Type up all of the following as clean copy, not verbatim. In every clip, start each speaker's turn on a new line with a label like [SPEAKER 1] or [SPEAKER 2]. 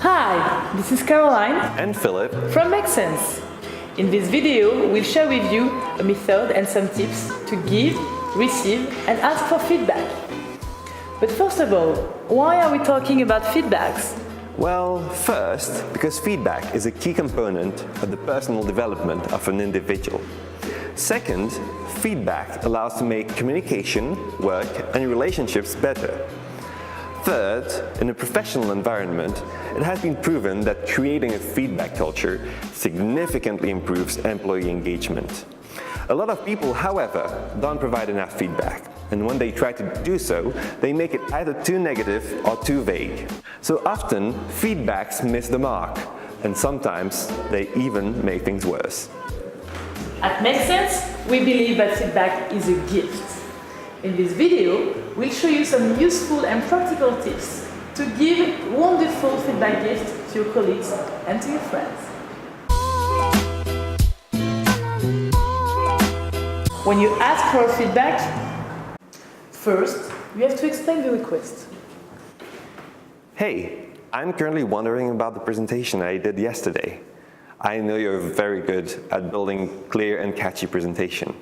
[SPEAKER 1] Hi, this is Caroline
[SPEAKER 2] and Philip
[SPEAKER 1] from makesense. In this video, we'll share with you a method and some tips to give, receive and ask for feedback. But first of all, why are we talking about feedbacks?
[SPEAKER 2] Well, first, because feedback is a key component of the personal development of an individual. Second, feedback allows to make communication, work and relationships better. Third, in a professional environment, it has been proven that creating a feedback culture significantly improves employee engagement. A lot of people, however, don't provide enough feedback, and when they try to do so, they make it either too negative or too vague. So often, feedbacks miss the mark, and sometimes they even make things worse.
[SPEAKER 1] At makesense, we believe that feedback is a gift. In this video, we'll show you some useful and practical tips to give wonderful feedback gifts to your colleagues and to your friends. When you ask for feedback, first, you have to explain the request.
[SPEAKER 2] Hey, I'm currently wondering about the presentation I did yesterday. I know you're very good at building clear and catchy presentation.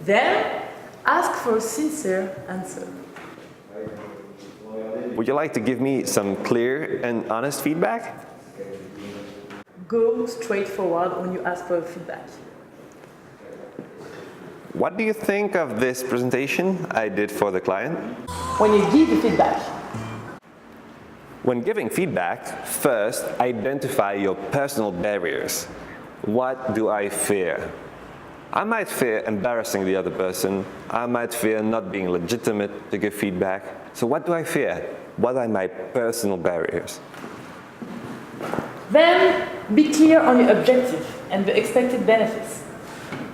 [SPEAKER 1] Then, ask for a sincere answer.
[SPEAKER 2] Would you like to give me some clear and honest feedback?
[SPEAKER 1] Go straight forward when you ask for feedback.
[SPEAKER 2] What do you think of this presentation I did for the client?
[SPEAKER 1] When you give the feedback,
[SPEAKER 2] when giving feedback, first identify your personal barriers. What do I fear? I might fear embarrassing the other person. I might fear not being legitimate to give feedback. So what do I fear? What are my personal barriers?
[SPEAKER 1] Then be clear on your objective and the expected benefits.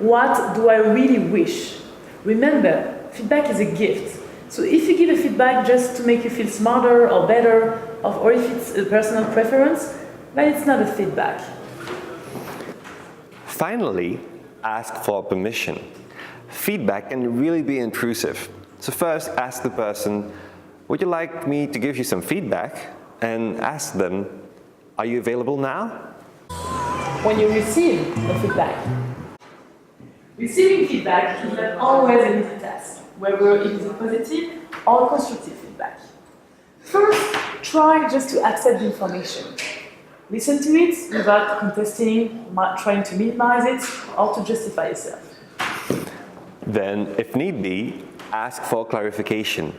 [SPEAKER 1] What do I really wish? Remember, feedback is a gift. So if you give a feedback just to make you feel smarter or better, or if it's a personal preference, then it's not a feedback.
[SPEAKER 2] Finally, ask for permission. Feedback can really be intrusive. So first ask the person, would you like me to give you some feedback? And ask them, are you available now?
[SPEAKER 1] When you receive the feedback, receiving feedback is not always an easy task, whether it is a positive or constructive feedback. First, try just to accept the information. Listen to it without contesting, trying to minimize it, or to justify yourself.
[SPEAKER 2] Then, if need be, ask for clarification.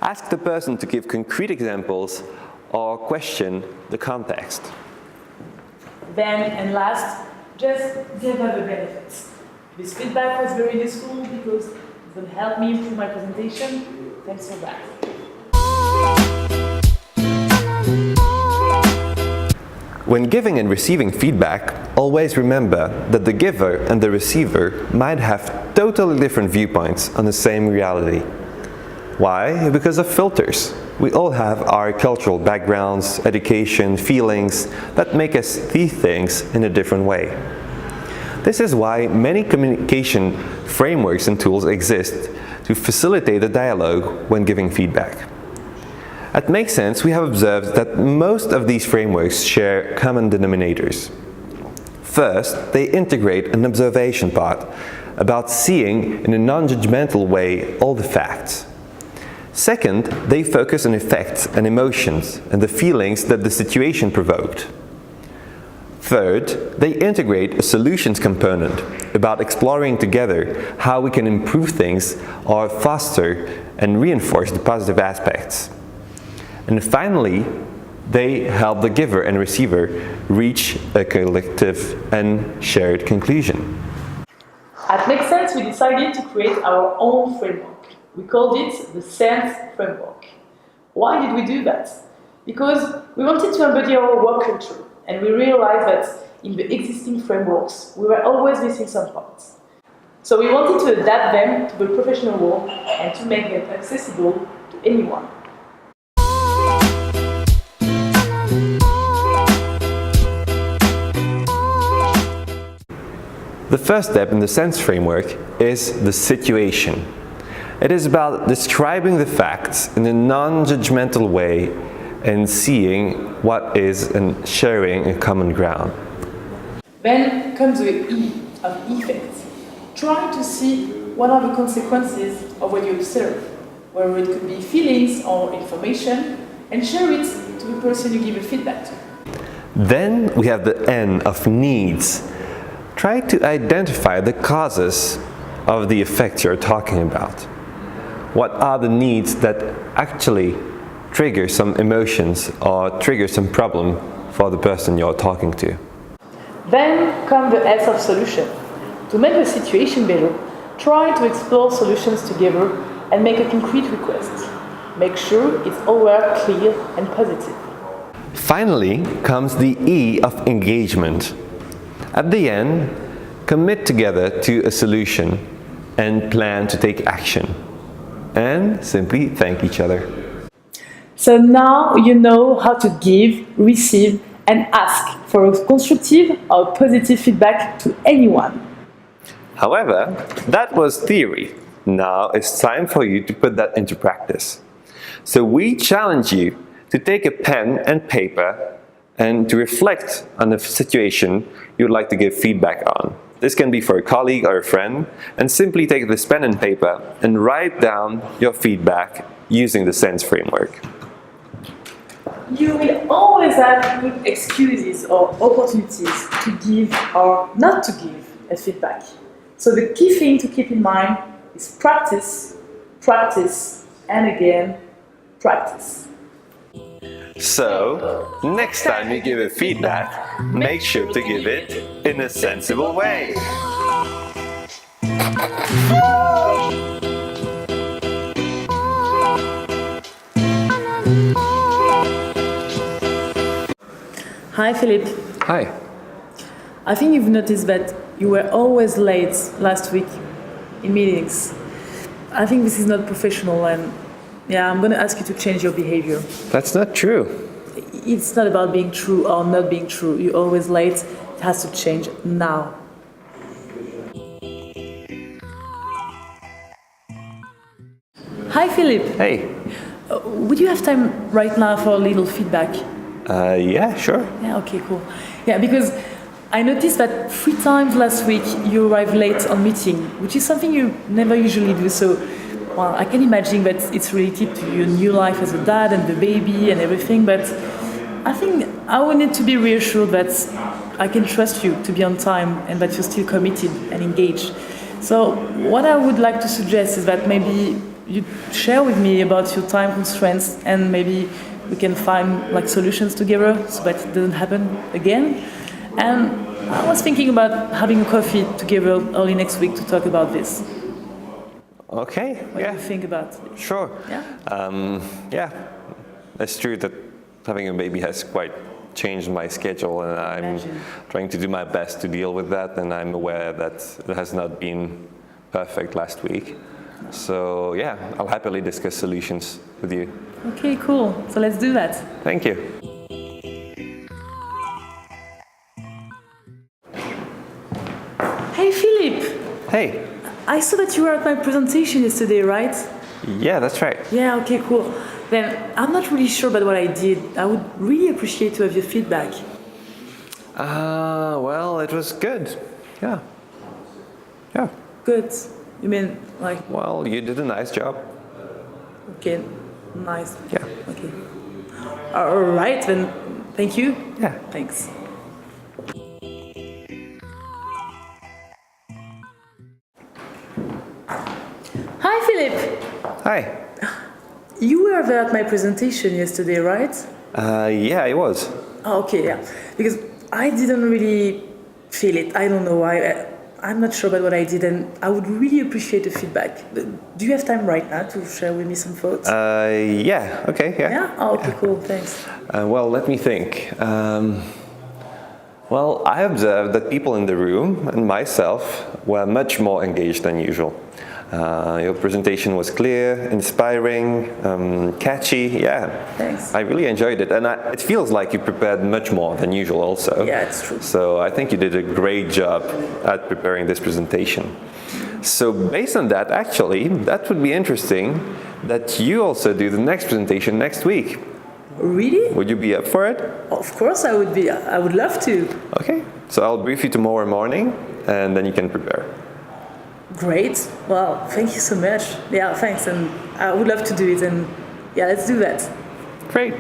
[SPEAKER 2] Ask the person to give concrete examples or question the context.
[SPEAKER 1] Then, and last, just give her the benefits. This feedback was very useful because it's going to help me improve my presentation. Thanks for that.
[SPEAKER 2] When giving and receiving feedback, always remember that the giver and the receiver might have totally different viewpoints on the same reality. Why? Because of filters. We all have our cultural backgrounds, education, feelings that make us see things in a different way. This is why many communication frameworks and tools exist to facilitate the dialogue when giving feedback. At makesense, we have observed that most of these frameworks share common denominators. First, they integrate an observation part about seeing in a non-judgmental way all the facts. Second, they focus on effects and emotions and the feelings that the situation provoked. Third, they integrate a solutions component about exploring together how we can improve things or foster and reinforce the positive aspects. And finally, they help the giver and receiver reach a collective and shared conclusion.
[SPEAKER 1] At makesense, we decided to create our own framework. We called it the SENSE framework. Why did we do that? Because we wanted to embody our work culture, and we realized that in the existing frameworks, we were always missing some parts. So we wanted to adapt them to the professional world and to make them accessible to anyone.
[SPEAKER 2] The first step in the SENSE framework is the situation. It is about describing the facts in a non-judgmental way and seeing what is and sharing a common ground.
[SPEAKER 1] Then comes the E of effect. Try to see what are the consequences of what you observe, whether it could be feelings or information, and share it to the person you give a feedback to.
[SPEAKER 2] Then we have the N of needs. Try to identify the causes of the effect you're talking about. What are the needs that actually trigger some emotions or trigger some problem for the person you're talking to?
[SPEAKER 1] Then comes the S of solution. To make the situation better, try to explore solutions together and make a concrete request. Make sure it's always clear and positive.
[SPEAKER 2] Finally comes the E of engagement. At the end, commit together to a solution and plan to take action. And simply thank each other.
[SPEAKER 1] So now you know how to give, receive, and ask for constructive or positive feedback to anyone.
[SPEAKER 2] However, that was theory. Now it's time for you to put that into practice. So we challenge you to take a pen and paper and to reflect on a situation you'd like to give feedback on. This can be for a colleague or a friend, and simply take this pen and paper and write down your feedback using the SENSE framework.
[SPEAKER 1] You will always have good excuses or opportunities to give or not to give a feedback. So the key thing to keep in mind is practice, practice, and again, practice.
[SPEAKER 2] So, next time you give a feedback, make sure to give it in a sensible way.
[SPEAKER 1] Hi, Philippe.
[SPEAKER 2] Hi.
[SPEAKER 1] I think you've noticed that you were always late last week in meetings. I think this is not professional, and I'm going to ask you to change your behavior.
[SPEAKER 2] That's not true.
[SPEAKER 1] It's not about being true or not being true. You're always late. It has to change now. Hi, Philippe.
[SPEAKER 2] Hey.
[SPEAKER 1] Would you have time right now for a little feedback?
[SPEAKER 2] Yeah, sure.
[SPEAKER 1] Yeah, okay, cool. Yeah, because I noticed that 3 times last week you arrived late on meeting, which is something you never usually do. So, well, I can imagine that it's related to your new life as a dad and the baby and everything, but I think I would need to be reassured that I can trust you to be on time and that you're still committed and engaged. So what I would like to suggest is that maybe you share with me about your time constraints, and maybe we can find like solutions together so that it doesn't happen again. And I was thinking about having a coffee together early next week to talk about this.
[SPEAKER 2] Okay.
[SPEAKER 1] What do you think about it?
[SPEAKER 2] Sure.
[SPEAKER 1] Yeah?
[SPEAKER 2] Yeah. It's true that having a baby has quite changed my schedule, and I'm trying to do my best to deal with that, and I'm aware that it has not been perfect last week. So yeah, I'll happily discuss solutions with you.
[SPEAKER 1] Okay, cool. So let's do that.
[SPEAKER 2] Thank you.
[SPEAKER 1] Hey, Philippe.
[SPEAKER 2] Hey.
[SPEAKER 1] I saw that you were at my presentation yesterday, right?
[SPEAKER 2] Yeah, that's right.
[SPEAKER 1] Yeah, okay, cool. Then I'm not really sure about what I did. I would really appreciate to have your feedback.
[SPEAKER 2] Well, it was good. Yeah. Yeah.
[SPEAKER 1] Good. You mean like...
[SPEAKER 2] Well, you did a nice job.
[SPEAKER 1] Okay, nice.
[SPEAKER 2] Yeah.
[SPEAKER 1] Okay. All right, then thank you.
[SPEAKER 2] Yeah.
[SPEAKER 1] Thanks. Hi, Philippe.
[SPEAKER 2] Hi.
[SPEAKER 1] You were there at my presentation yesterday, right?
[SPEAKER 2] Yeah, it was.
[SPEAKER 1] Oh, okay, yeah. Because I didn't really feel it. I don't know why. I'm not sure about what I did, and I would really appreciate the feedback. Do you have time right now to share with me some thoughts?
[SPEAKER 2] Yeah. Okay. Yeah.
[SPEAKER 1] Yeah? Oh, okay, cool. Thanks.
[SPEAKER 2] Well, let me think. Well, I observed that people in the room and myself were much more engaged than usual. Your presentation was clear, inspiring, catchy. Yeah,
[SPEAKER 1] Thanks.
[SPEAKER 2] I really enjoyed it, and it feels like you prepared much more than usual also.
[SPEAKER 1] Yeah, it's true.
[SPEAKER 2] So I think you did a great job at preparing this presentation. So based on that, actually, that would be interesting that you also do the next presentation next week.
[SPEAKER 1] Really?
[SPEAKER 2] Would you be up for it?
[SPEAKER 1] Of course I would be. I would love to.
[SPEAKER 2] Okay, so I'll brief you tomorrow morning and then you can prepare.
[SPEAKER 1] Great. Well, thank you so much. Yeah, thanks. And I would love to do it. And yeah, let's do that.
[SPEAKER 2] Great.